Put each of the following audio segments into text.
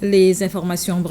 Les informations,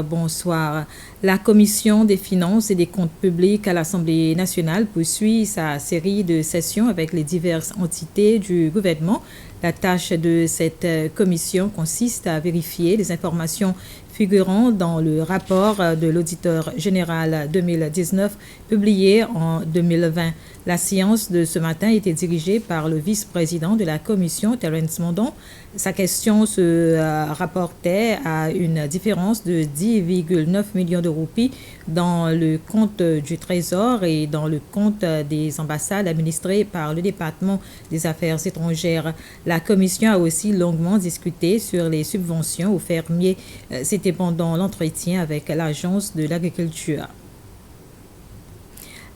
bonsoir. La Commission des finances et des comptes publics à l'Assemblée nationale poursuit sa série de sessions avec les diverses entités du gouvernement. La tâche de cette commission consiste à vérifier les informations figurant dans le rapport de l'auditeur général 2019 publié en 2020. La séance de ce matin était dirigée par le vice-président de la commission, Terence Mondon. Sa question se rapportait à une différence de 10,9 millions de roupies dans le compte du Trésor et dans le compte des ambassades administrées par le département des Affaires étrangères. La commission a aussi longuement discuté sur les subventions aux fermiers. C'était pendant l'entretien avec l'Agence de l'agriculture.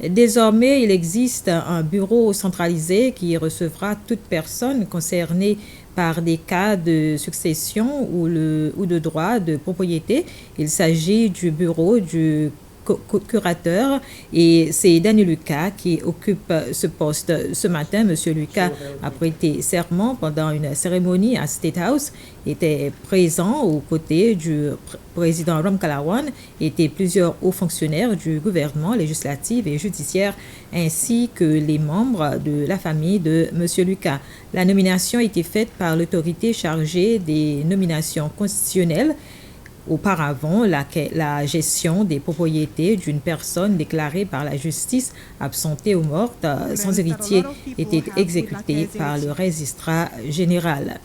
Désormais, il existe un bureau centralisé qui recevra toute personne concernée par des cas de succession ou de droit de propriété. Il s'agit du bureau du curateur et c'est Daniel Lucas qui occupe ce poste. Ce matin, M. Lucas a prêté serment pendant une cérémonie à State House, était présent aux côtés du président Ram Kalawan, étaient plusieurs hauts fonctionnaires du gouvernement législatif et judiciaire, ainsi que les membres de la famille de M. Lucas. La nomination a été faite par l'autorité chargée des nominations constitutionnelles. Auparavant, la gestion des propriétés d'une personne déclarée par la justice absentée ou morte sans héritier était exécutée par le registrar général.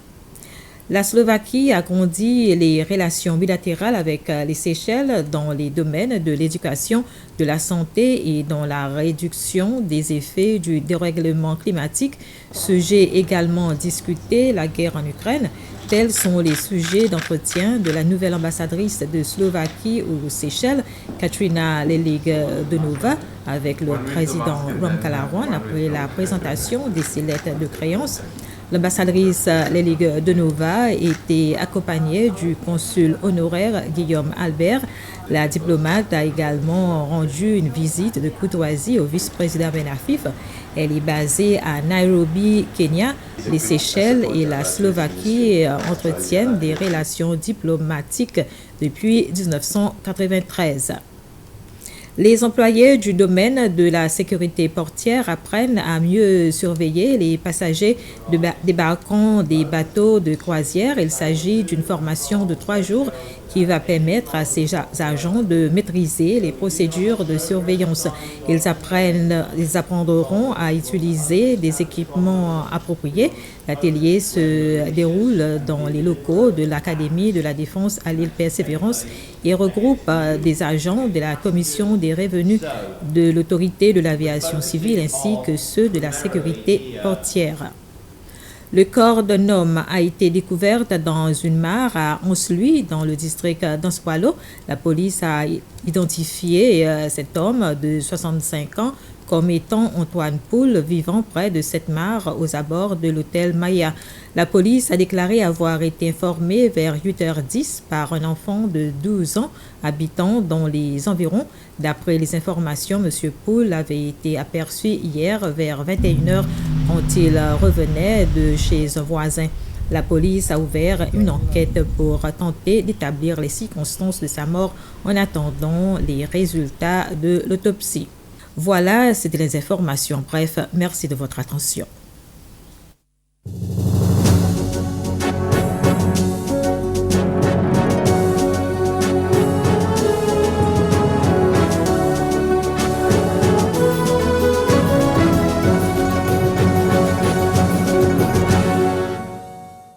La Slovaquie a agrandi les relations bilatérales avec les Seychelles dans les domaines de l'éducation, de la santé et dans la réduction des effets du dérèglement climatique. Sujet également discuté, la guerre en Ukraine. Tels sont les sujets d'entretien de la nouvelle ambassadrice de Slovaquie aux Seychelles, Katrina Lelig-Donova, avec le président Ram Kalawan après la présentation des ses lettres de créance. L'ambassadrice Lelig-Donova était accompagnée du consul honoraire Guillaume Albert. La diplomate a également rendu une visite de courtoisie au vice-président Ben Affif. Elle est basée à Nairobi, Kenya. Les Seychelles et la Slovaquie entretiennent des relations diplomatiques depuis 1993. Les employés du domaine de la sécurité portière apprennent à mieux surveiller les passagers débarquant des bateaux de croisière. Il s'agit d'une formation de 3 jours qui va permettre à ces agents de maîtriser les procédures de surveillance. Ils apprendront à utiliser des équipements appropriés. L'atelier se déroule dans les locaux de l'Académie de la Défense à l'île Persévérance et regroupe des agents de la Commission des revenus de l'Autorité de l'aviation civile ainsi que ceux de la sécurité portière. Le corps d'un homme a été découvert dans une mare à Onsluy, dans le district d'Anspoilo. La police a identifié cet homme de 65 ans comme étant Antoine Poul, vivant près de cette mare aux abords de l'hôtel Maya. La police a déclaré avoir été informée vers 8h10 par un enfant de 12 ans habitant dans les environs. D'après les informations, M. Poul avait été aperçu hier vers 21h quand il revenait de chez un voisin. La police a ouvert une enquête pour tenter d'établir les circonstances de sa mort en attendant les résultats de l'autopsie. Voilà, c'était les informations. Bref, merci de votre attention.